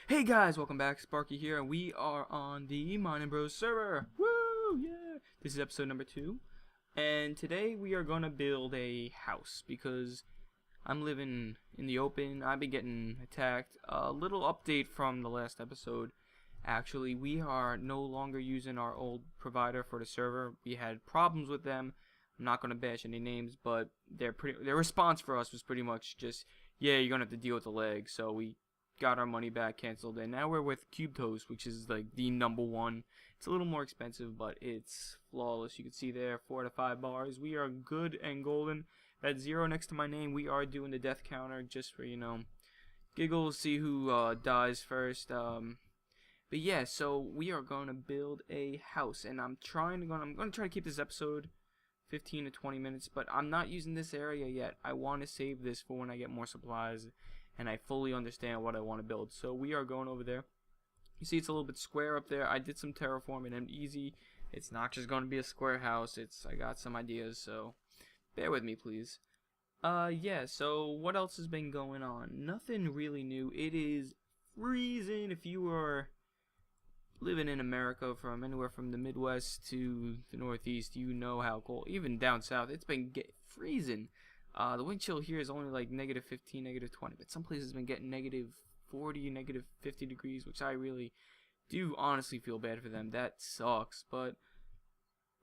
Hey guys, welcome back. Sparky here, and we are on the Mining Bros server. Woo! Yeah! This is episode number 2, and today we are gonna build a house because I'm living in the open. I've been getting attacked. A little update from the last episode. Actually, we are no longer using our old provider for the server. We had problems with them. I'm not gonna bash any names, but their response for us was pretty much just, yeah, you're gonna have to deal with the lag. So we got our money back, canceled, and now we're with Cube Toast, which is like the #1. It's a little more expensive, but it's flawless. You can see there, 4 to 5 bars. We are good and golden. That 0 next to my name, we are doing the death counter just for, giggles, see who dies first. But yeah, so we are going to build a house, and I'm going to try to keep this episode 15 to 20 minutes, but I'm not using this area yet. I want to save this for when I get more supplies and I fully understand what I want to build. So we are going over there. You see it's a little bit square up there. I did some terraforming and easy. It's not just going to be a square house. I got some ideas, so bear with me, please. Yeah, so what else has been going on? Nothing really new. It is freezing. If you are living in America from anywhere from the Midwest to the Northeast, you know how cold. Even down south, it's been freezing. The wind chill here is only like -15, -20, but some places have been getting -40, -50 degrees, which I really do honestly feel bad for them. That sucks, but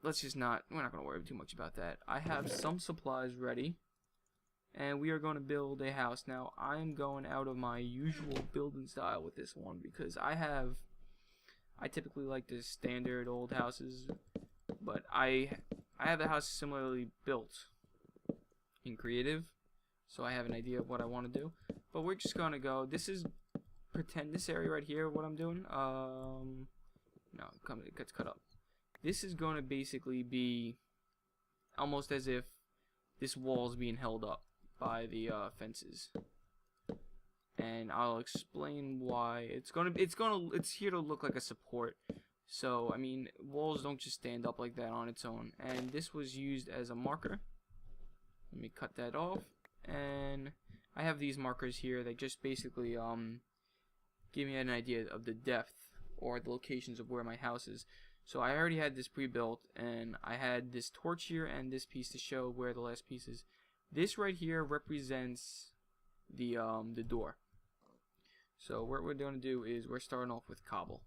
we're not going to worry too much about that. I have some supplies ready, and we are going to build a house. Now, I'm going out of my usual building style with this one because I typically like the standard old houses, but I have the house similarly built in creative, so I have an idea of what I want to do. But we're just gonna go. This area right here. What I'm doing? No, it gets cut up. This is going to basically be almost as if this wall is being held up by the fences, and I'll explain why. It's here to look like a support. So I mean, walls don't just stand up like that on its own. And this was used as a marker. Let me cut that off, and I have these markers here that just basically give me an idea of the depth or the locations of where my house is. So I already had this pre-built, and I had this torch here and this piece to show where the last piece is. This right here represents the door. So what we're going to do is we're starting off with cobble,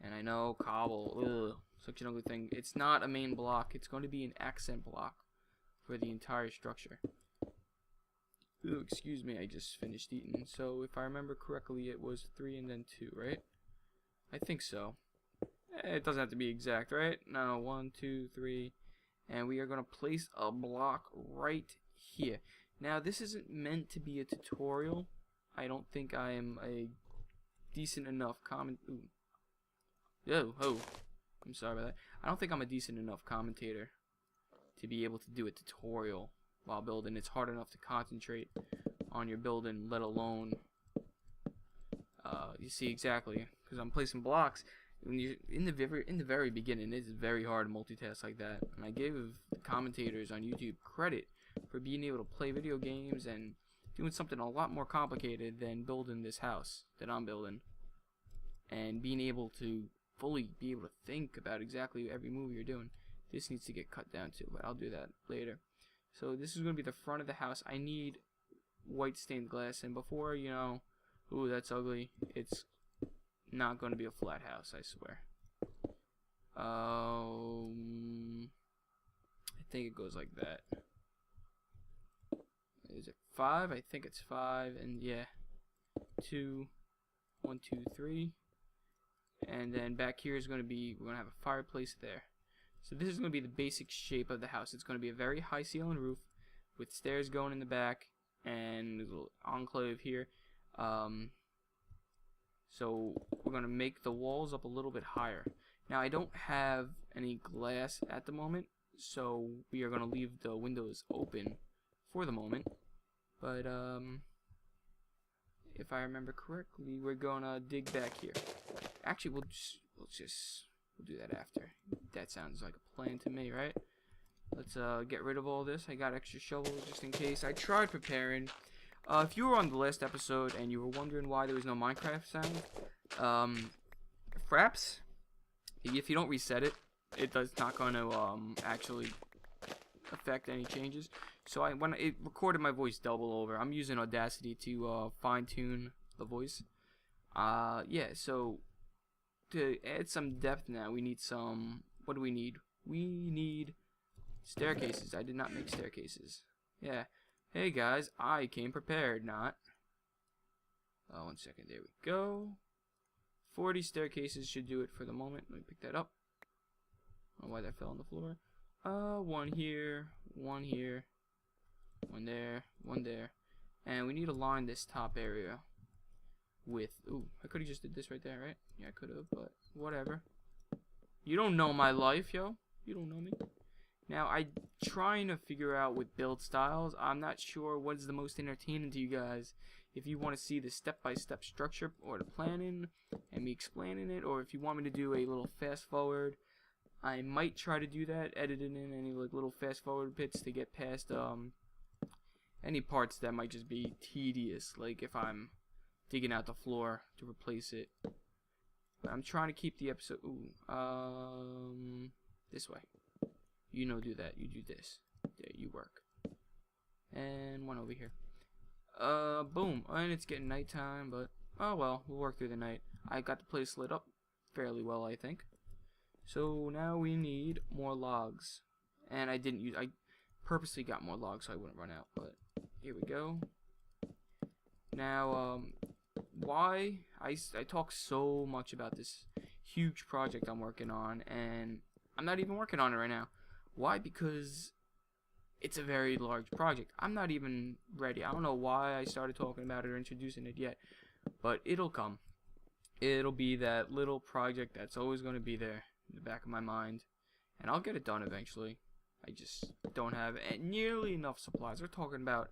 and I know cobble, ugh, such an ugly thing. It's not a main block. It's going to be an accent block for the entire structure. Ooh, excuse me, I just finished eating. So if I remember correctly, it was 3 and then 2, right? I think so. It doesn't have to be exact, right? No, 1, 2, 3, and we are going to place a block right here. Now, this isn't meant to be a tutorial. I don't think I am a decent enough I'm sorry about that. I don't think I'm a decent enough commentator to be able to do a tutorial while building. It's hard enough to concentrate on your building, let alone you see exactly, because I'm placing blocks. When you in the very beginning, it's very hard to multitask like that. And I give the commentators on YouTube credit for being able to play video games and doing something a lot more complicated than building this house that I'm building, and being able to fully be able to think about exactly every move you're doing. This needs to get cut down too, but I'll do that later. So this is going to be the front of the house. I need white stained glass, and before, ooh, that's ugly, it's not going to be a flat house, I swear. I think it goes like that. Is it 5? I think it's 5, and yeah, 2, 1, 2, 3, and then back here is going to be, we're going to have a fireplace there. So this is going to be the basic shape of the house. It's going to be a very high ceiling roof with stairs going in the back and a little enclave here. So we're going to make the walls up a little bit higher. Now, I don't have any glass at the moment, so we are going to leave the windows open for the moment. But if I remember correctly, we're going to dig back here. Actually, we'll do that after. That sounds like a plan to me, right? Let's get rid of all this. I got extra shovels just in case. I tried preparing If you were on the last episode and you were wondering why there was no Minecraft sound, Fraps, if you don't reset it, it's not going to actually affect any changes. So when it recorded my voice double over, I'm using Audacity to fine tune the voice. Yeah. So to add some depth now, we need some. What do we need? We need staircases. I did not make staircases. Yeah. Hey guys, I came prepared, not. Oh, 1 second. There we go. 40 staircases should do it for the moment. Let me pick that up. I don't know why that fell on the floor. One here, one here, one there, and we need to line this top area with. Ooh, I could have just did this right there, right? Yeah, I could have, but whatever. You don't know my life, yo. You don't know me. Now, I'm trying to figure out with build styles. I'm not sure what is the most entertaining to you guys. If you want to see the step-by-step structure or the planning and me explaining it, or if you want me to do a little fast-forward, I might try to do that, editing in any like little fast-forward bits to get past any parts that might just be tedious, like if I'm digging out the floor to replace it. But I'm trying to keep the episode. Ooh, this way. You know, do that. You do this. There, you work. And one over here. Boom. And it's getting nighttime, but oh well, we'll work through the night. I got the place lit up fairly well, I think. So now we need more logs. And I purposely got more logs so I wouldn't run out, but here we go. Now, why I talk so much about this huge project I'm working on, and I'm not even working on it right now. Why? Because it's a very large project. I'm not even ready. I don't know why I started talking about it or introducing it yet, but it'll come. It'll be that little project that's always going to be there in the back of my mind, and I'll get it done eventually. I just don't have nearly enough supplies. We're talking about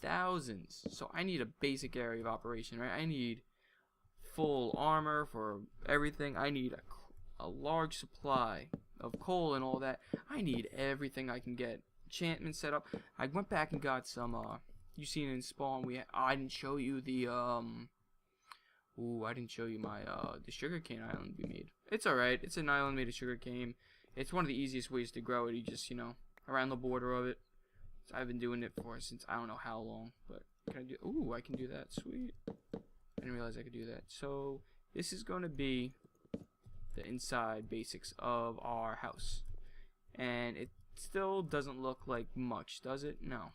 thousands, so I need a basic area of operation, right? I need full armor for everything. I need a large supply of coal and all that. I need everything I can get. Enchantment set up. I went back and got some. You seen it in spawn. I didn't show you the Ooh, I didn't show you my the sugarcane island we made. It's alright. It's an island made of sugarcane. It's one of the easiest ways to grow it. You just, around the border of it. So I've been doing it for since I don't know how long. But can I do? Ooh, I can do that. Sweet. I didn't realize I could do that. So this is going to be the inside basics of our house, and it still doesn't look like much, does it? No.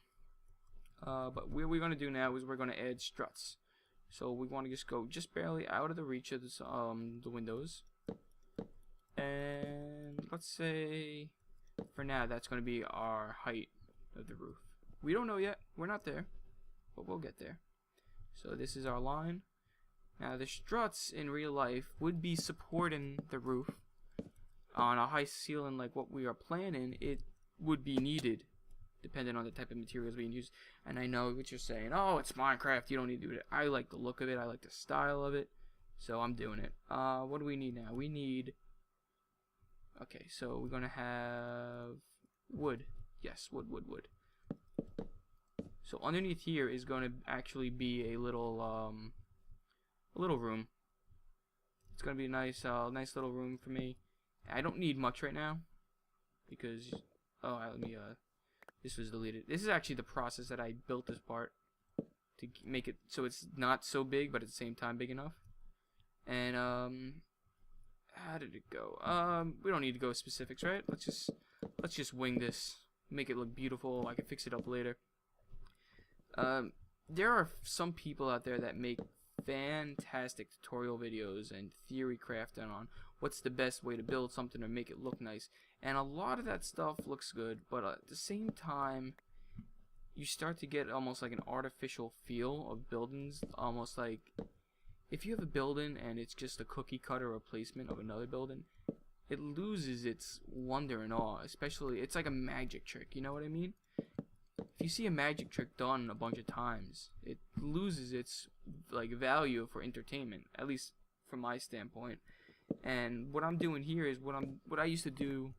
But what we're going to do now is we're going to add struts. So we want to just go just barely out of the reach of this, the windows. And let's say for now that's going to be our height of the roof. We don't know yet. We're not there, but we'll get there. So this is our line. Now the struts in real life would be supporting the roof on a high ceiling like what we are planning. It would be needed depending on the type of materials being used. And I know what you're saying. Oh, it's Minecraft. You don't need to do it. I like the look of it. I like the style of it. So I'm doing it. What do we need now? We need... Okay, so we're going to have wood. Yes, wood. So underneath here is going to actually be a little room. It's going to be a nice little room for me. I don't need much right now because... Oh, let me... This was deleted. This is actually the process that I built this part to make it so it's not so big, but at the same time big enough. And how did it go? We don't need to go specifics, right? Let's just wing this, make it look beautiful. I can fix it up later. There are some people out there that make fantastic tutorial videos and theory crafting on what's the best way to build something or make it look nice, and a lot of that stuff looks good, but at the same time you start to get almost like an artificial feel of buildings, almost like if you have a building and it's just a cookie cutter replacement of another building, it loses its wonder and awe. Especially, it's like a magic trick, you know what I mean? If you see a magic trick done a bunch of times, it loses its value for entertainment, at least from my standpoint. And what I'm doing here is what I used to do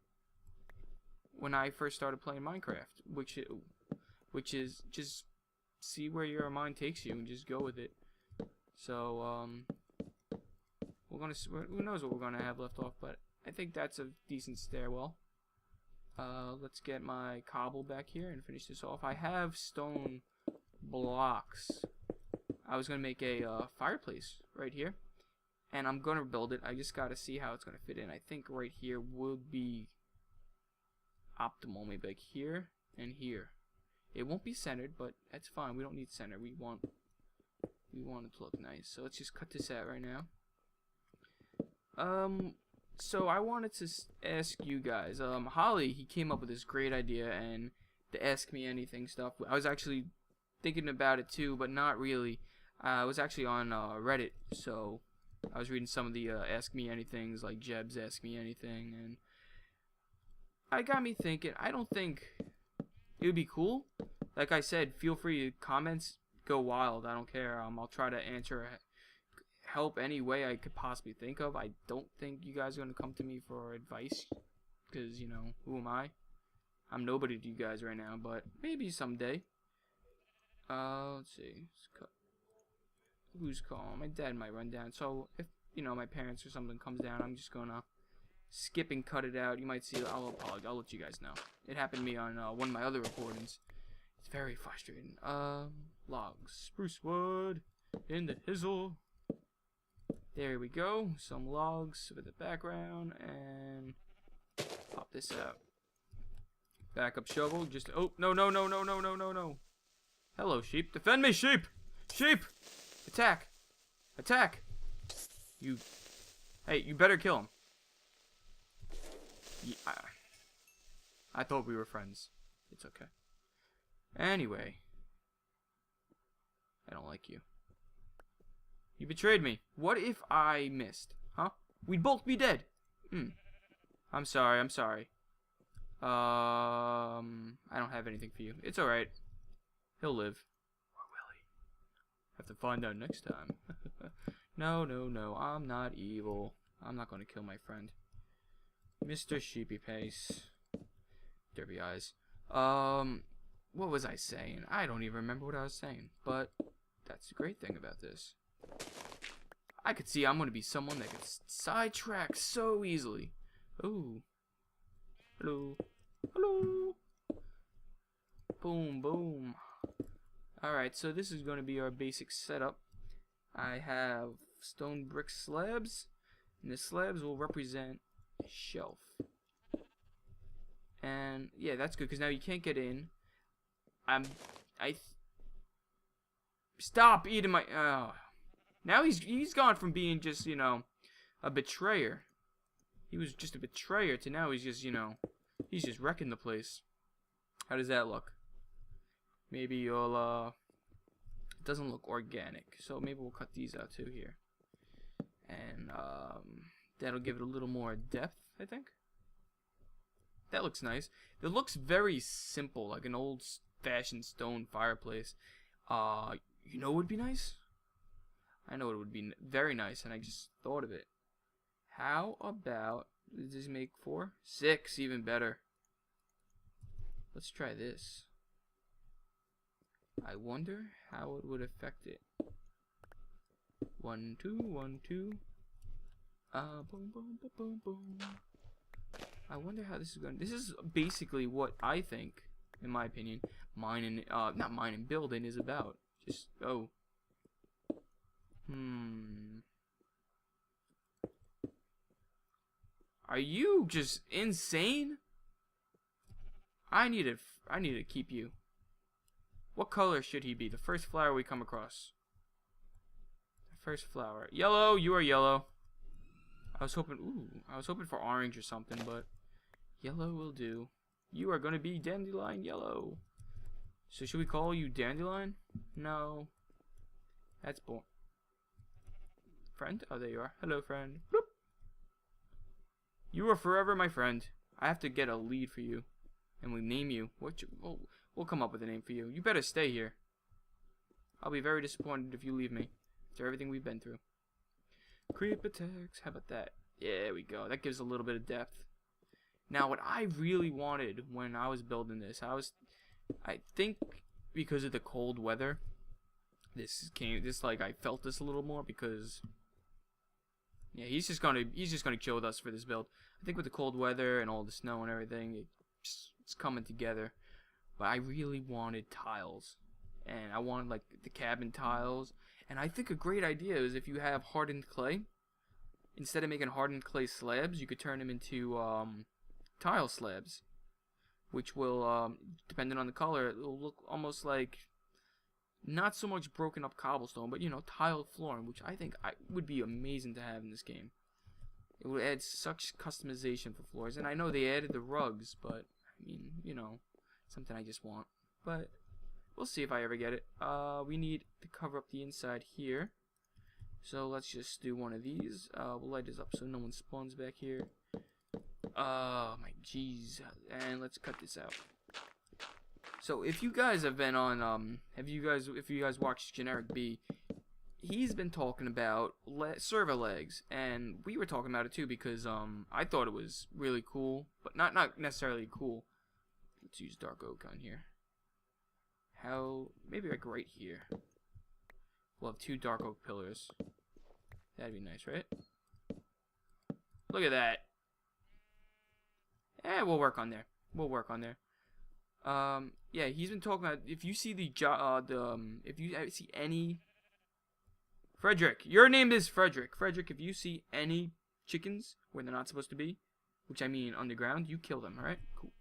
when I first started playing Minecraft, which is just see where your mind takes you and just go with it. So we're gonna who knows what we're gonna have left off, but I think that's a decent stairwell. Let's get my cobble back here and finish this off. I have stone blocks. I was gonna make a fireplace right here, and I'm gonna build it. I just gotta see how it's gonna fit in. I think right here would be optimal, maybe like here and here. It won't be centered, but that's fine. We don't need center. We want it to look nice. So let's just cut this out right now. So I wanted to ask you guys. Holly, he came up with this great idea and the Ask Me Anything stuff. I was actually thinking about it too, but not really. I was actually on Reddit, so I was reading some of the Ask Me Anythings, like Jeb's Ask Me Anything, and it got me thinking. I don't think it would be cool. Like I said, feel free to comments, go wild. I don't care. I'll try to answer, help any way I could possibly think of. I don't think you guys are gonna come to me for advice, because you know, who am I? I'm nobody to you guys right now, but maybe someday. Let's see. Let's cut. Who's calling? My dad might run down. So if you know my parents or something comes down, I'm just gonna skip and cut it out. You might see. I'll apologize. I'll let you guys know. It happened to me on one of my other recordings. It's very frustrating. Logs, spruce wood in the hizzle. There we go. Some logs with the background, and pop this out. Backup shovel. Just no. Hello, sheep. Defend me, sheep. Sheep. Attack. Attack. You. Hey, you better kill him. Yeah, I thought we were friends. It's okay. Anyway. I don't like you. You betrayed me. What if I missed? Huh? We'd both be dead. I'm sorry. I don't have anything for you. It's alright. He'll live. Or will he? Have to find out next time. No. I'm not evil. I'm not going to kill my friend. Mr. Sheepy Pace. Derby Eyes. What was I saying? I don't even remember what I was saying. But that's the great thing about this. I could see I'm going to be someone that gets sidetracked so easily. Ooh. Hello. Boom. Alright, so this is going to be our basic setup. I have stone brick slabs, and the slabs will represent a shelf. And yeah, that's good, because now you can't get in. Stop eating my... Now he's gone from being just, you know, a betrayer. He was just a betrayer to now he's just, you know, he's just wrecking the place. How does that look? Maybe you'll, it doesn't look organic. So maybe we'll cut these out too here. And, that'll give it a little more depth, I think. That looks nice. It looks very simple, like an old-fashioned stone fireplace. You know what would be nice? I know it would be very nice, and I just thought of it. How about, does this make 4? 6, even better. Let's try this. I wonder how it would affect it. 1, 2, 1, 2. Boom. I wonder how this is going. This is basically what I think, in my opinion, not mine and building is about. Just go. Are you just insane? I need to keep you. What color should he be? The first flower we come across. The first flower. Yellow, you are yellow. I was hoping for orange or something, but yellow will do. You are gonna be dandelion yellow. So should we call you dandelion? No. That's boring. Friend? Oh, there you are. Hello, friend. Bloop. You are forever my friend. I have to get a lead for you. And we name you. We'll come up with a name for you. You better stay here. I'll be very disappointed if you leave me. After everything we've been through. Creep attacks. How about that? Yeah, there we go. That gives a little bit of depth. Now, what I really wanted when I was building this, I think because of the cold weather, this like I felt this a little more because yeah, he's just gonna chill with us for this build. I think with the cold weather and all the snow and everything, it's coming together. But I really wanted tiles, and I wanted like the cabin tiles. And I think a great idea is if you have hardened clay, instead of making hardened clay slabs, you could turn them into tile slabs, which will, depending on the color, it will look almost like not so much broken up cobblestone, but you know, tiled flooring, which I think would be amazing to have in this game. It would add such customization for floors, and I know they added the rugs, but I mean, you know, something I just want. But we'll see if I ever get it. We need to cover up the inside here, so let's just do one of these. We'll light this up so no one spawns back here. Oh my jeez, and let's cut this out. So if you guys have been on, if you guys watched Generic B, he's been talking about server legs, and we were talking about it too because I thought it was really cool, but not necessarily cool. Let's use dark oak on here. Maybe like right here. We'll have 2 dark oak pillars. That'd be nice, right? Look at that. We'll work on there. Yeah, he's been talking about if you see if you see any Frederick, your name is Frederick. Frederick, if you see any chickens where they're not supposed to be, which I mean underground, you kill them, alright? Cool.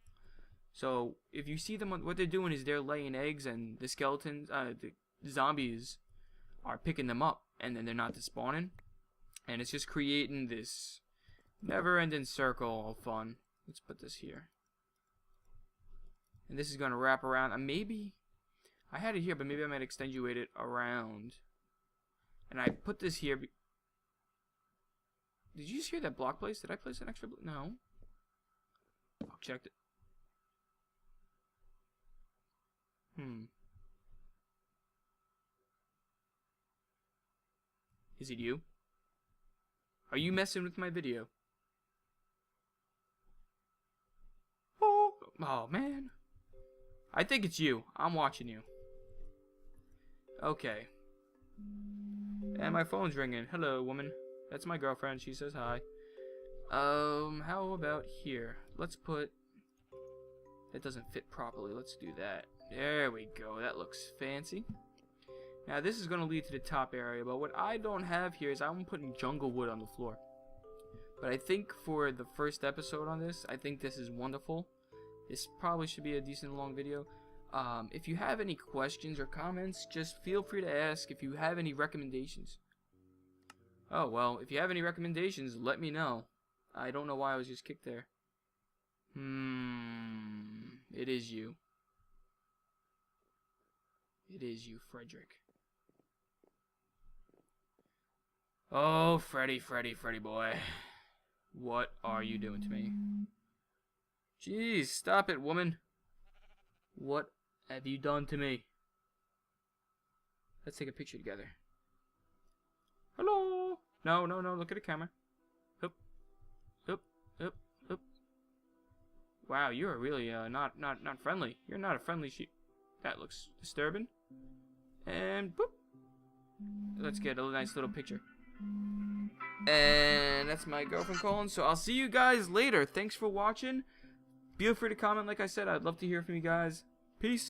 So if you see them, what they're doing is they're laying eggs, and the skeletons, the zombies are picking them up, and then they're not despawning, and it's just creating this never-ending circle of fun. Let's put this here. And this is going to wrap around. Maybe I had it here, but maybe I might extenuate it around. And I put this here. Did you just hear that block place? Did I place an extra block? No. I'll check it. Is it you? Are you messing with my video? Oh man. I think it's you. I'm watching you. Okay. And my phone's ringing. Hello, woman. That's my girlfriend. She says hi. How about here? Let's put... That doesn't fit properly. Let's do that. There we go. That looks fancy. Now, this is going to lead to the top area, but what I don't have here is I'm putting jungle wood on the floor. But I think for the first episode on this, I think this is wonderful. This probably should be a decent long video. If you have any questions or comments, just feel free to ask. If you have any recommendations. Oh, well, if you have any recommendations, let me know. I don't know why I was just kicked there. It is you. It is you, Frederick. Oh, Freddy boy. What are you doing to me? Jeez, stop it, woman. What have you done to me? Let's take a picture together. Hello. No, look at the camera. Up. Wow, you are really not friendly. You're not a friendly sheep. That looks disturbing. And boop. Let's get a nice little picture. And that's my girlfriend calling. So I'll see you guys later. Thanks for watching. Feel free to comment. Like I said, I'd love to hear from you guys. Peace.